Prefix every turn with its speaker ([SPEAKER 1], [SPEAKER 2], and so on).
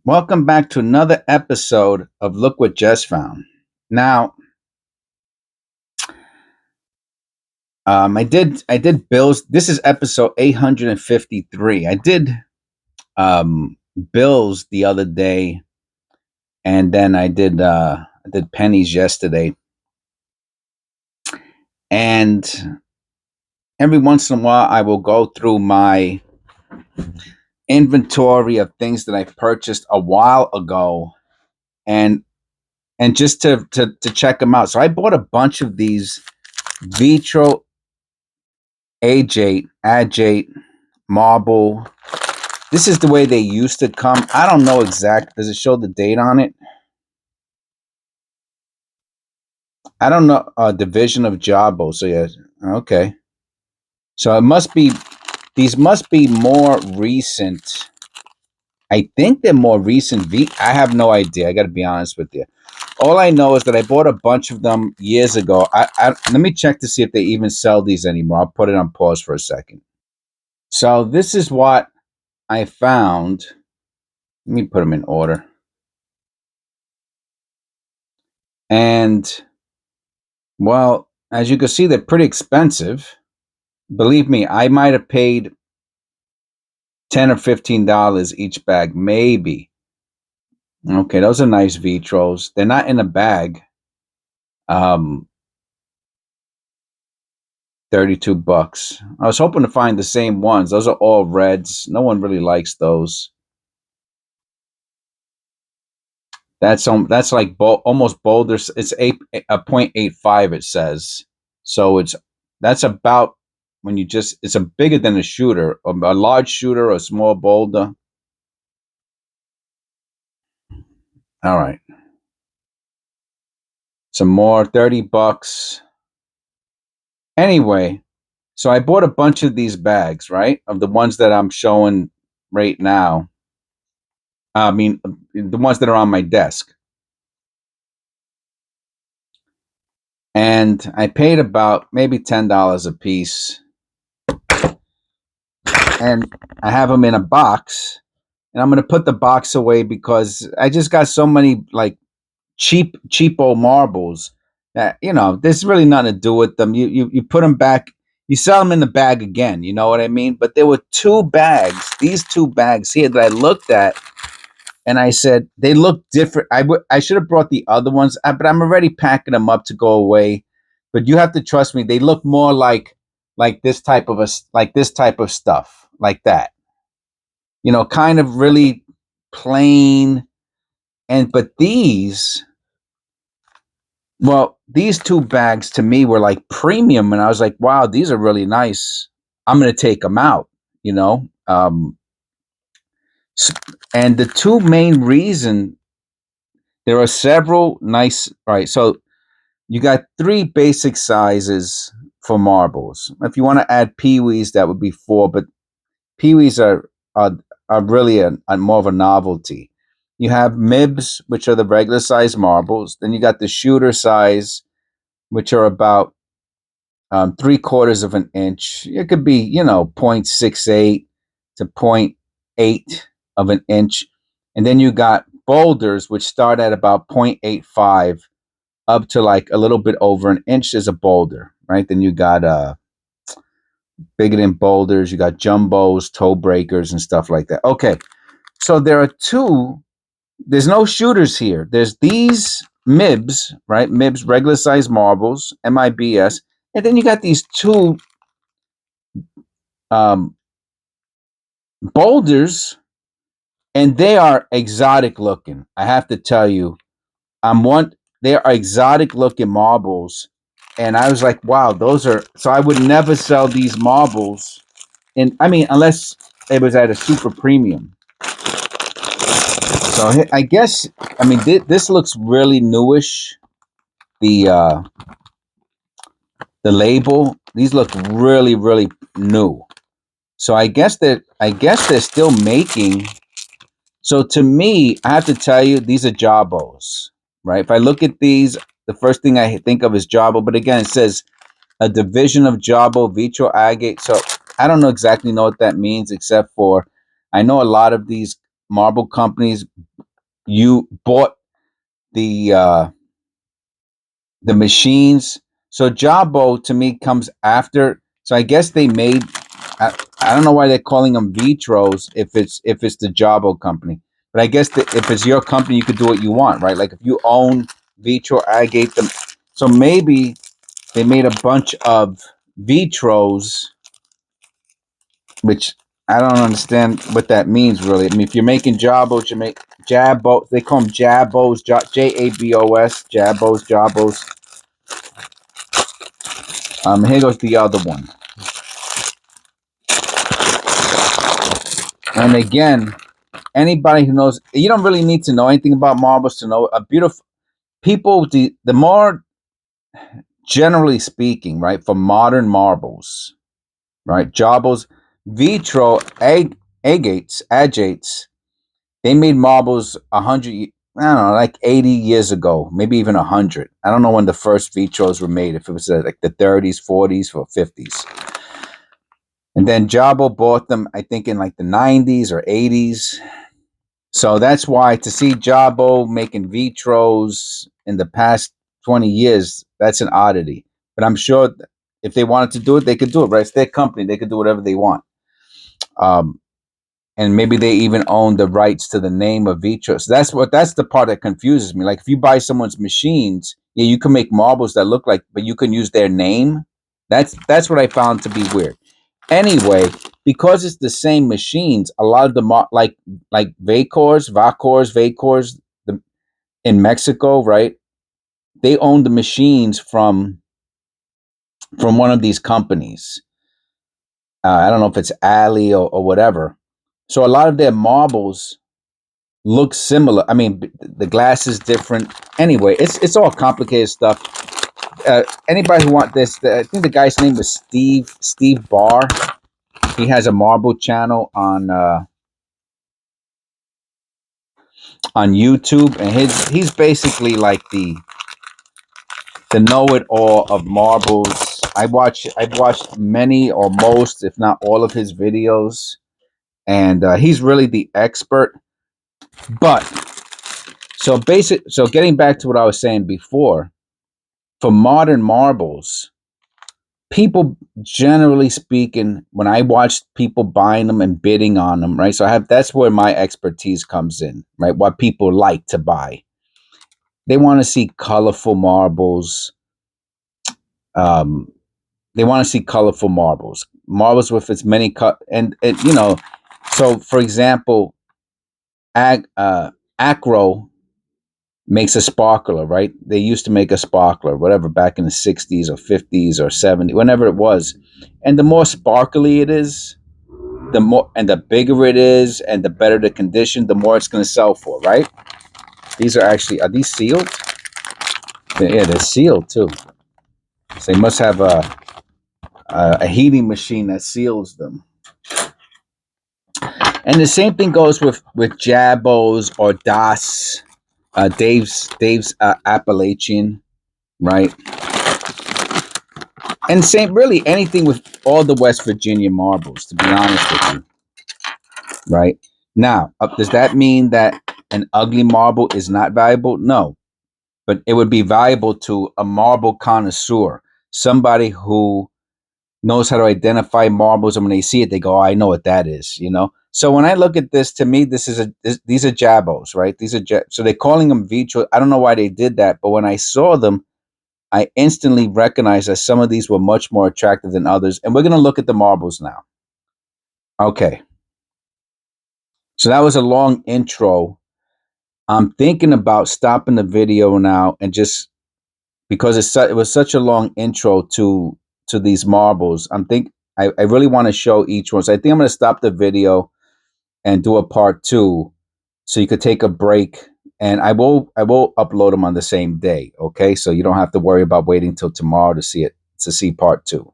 [SPEAKER 1] Welcome back to another episode of Look What Jess Found. Now, I did bills. This is episode 853. I did bills the other day, and then I did pennies yesterday. And every once in a while, I will go through my inventory of things that I purchased a while ago, and just to check them out. So I bought a bunch of these Vitro agate marble. This is the way they used to come. I don't know exact. Does it show the date on it? I don't know. Division of Jabo. So yeah, okay. So it must be. These must be more recent. I think they're more recent. I have no idea. I got to be honest with you. All I know is that I bought a bunch of them years ago. Let me check to see if they even sell these anymore. I'll put it on pause for a second. So this is what I found. Let me put them in order. And, well, as you can see, they're pretty expensive. Believe me, I might have paid $10 or $15 each bag, maybe. Okay, those are nice Vitros. They're not in a bag. 32 bucks. I was hoping to find the same ones. Those are all reds. No one really likes those. That's like almost Boulder. It's a 0.85. It says so. That's about when you just. It's a bigger than a shooter, a large shooter, or a small boulder. All right. Some more 30 bucks. Anyway, so I bought a bunch of these bags, right? Of the ones that I'm showing right now. I mean, the ones that are on my desk. And I paid about maybe $10 a piece. And I have them in a box. And I'm going to put the box away because I just got so many like cheapo marbles that, there's really nothing to do with them. You put them back, you sell them in the bag again, you know what I mean? But there were these two bags here that I looked at, and I said they look different. I should have brought the other ones, but I'm already packing them up to go away. But you have to trust me; they look more like this type of stuff, like that. Kind of really plain. But these two bags to me were like premium, and I was like, wow, these are really nice. I'm going to take them out, you know? And the two main reason, there are several nice, right? So you got three basic sizes for marbles. If you want to add peewees, that would be four, but peewees are really a more of a novelty. You have mibs, which are the regular size marbles. Then you got the shooter size, which are about 3/4 of an inch. It could be, 0.68 to 0.8 of an inch. And then you got boulders, which start at about 0.85 up to like a little bit over an inch is a boulder, right? Then you got bigger than boulders. You got jumbos, toe breakers, and stuff like that. Okay, so there's no shooters here. There's these MIBs, right? MIBs, regular size marbles, MIBS. And then you got these two boulders, and they are exotic looking. I have to tell you, they are exotic looking marbles. And I was like, wow, so I would never sell these marbles. And I mean, unless it was at a super premium. So I guess, I mean, this looks really newish. The label, these look really, really new. So I guess they're still making. So to me, I have to tell you, these are Jabos, right? If I look at these, the first thing I think of is Jabo. But again, it says a division of Jabo Vitro agate. So I don't exactly know what that means, except for I know a lot of these marble companies you bought the machines. So Jabo to me comes after. So I guess they made. I don't know why they're calling them Vitros if it's the Jabo company. But I guess if it's your company, you could do what you want, right? Like if you own Vitro, aggregate them. So maybe they made a bunch of Vitros, which I don't understand what that means really. I mean, if you're making Jabos, you make Jabo. They call them Jabos, Jabos, Jabos, Jabos. Here goes the other one. And again, anybody who knows, you don't really need to know anything about marbles to know a beautiful people. The more generally speaking, right, for modern marbles, right, Jabos, Vitro, Agates, they made marbles 100. I don't know, like 80 years ago, maybe even 100. I don't know when the first Vitros were made. If it was like the 30s, 40s, or 50s. And then Jabo bought them, I think, in like the 90s or 80s. So that's why to see Jabo making Vitros in the past 20 years, that's an oddity. But I'm sure if they wanted to do it, they could do it, right? It's their company. They could do whatever they want. And maybe they even own the rights to the name of Vitro. So that's the part that confuses me. Like if you buy someone's machines, yeah, you can make marbles that look like, but you can use their name. That's what I found to be weird. Anyway, because it's the same machines, a lot of the like Vacors, in Mexico, right? They own the machines from one of these companies. I don't know if it's Ali or whatever. So a lot of their marbles look similar. I mean, the glass is different. Anyway, it's all complicated stuff. Anybody who want this, I think the guy's name was Steve Barr. He has a marble channel on YouTube, and he's basically like the know-it-all of marbles. I've watched many or most, if not all, of his videos, and he's really the expert. But so getting back to what I was saying before, for modern marbles, people generally speaking, when I watch people buying them and bidding on them, right? So that's where my expertise comes in, right? What people like to buy. They want to see colorful marbles. Um, they want to see colorful marbles with as many cut and you know. So, for example, Acro makes a sparkler, right? They used to make a sparkler, whatever, back in the 60s or 50s or 70s, whenever it was. And the more sparkly it is, the more and the bigger it is, and the better the condition, the more it's going to sell for, right? Are these sealed? Yeah, they're sealed too. So they must have a heating machine that seals them. And the same thing goes with Jabos or Das, Dave's Appalachian, right? And same, really anything with all the West Virginia marbles. To be honest with you, right? Now, does that mean that an ugly marble is not valuable? No, but it would be valuable to a marble connoisseur, somebody who knows how to identify marbles, and when they see it, they go, "Oh, I know what that is," you know. So when I look at this, to me, these are Jabos, right? So they're calling them Vitro. I don't know why they did that, but when I saw them, I instantly recognized that some of these were much more attractive than others. And we're going to look at the marbles now. Okay. So that was a long intro. I'm thinking about stopping the video now and just because it was such a long intro to these marbles. I really want to show each one. So I think I'm going to stop the video and do a part 2 so you could take a break, and I will upload them on the same day, okay? So you don't have to worry about waiting till tomorrow to see part 2.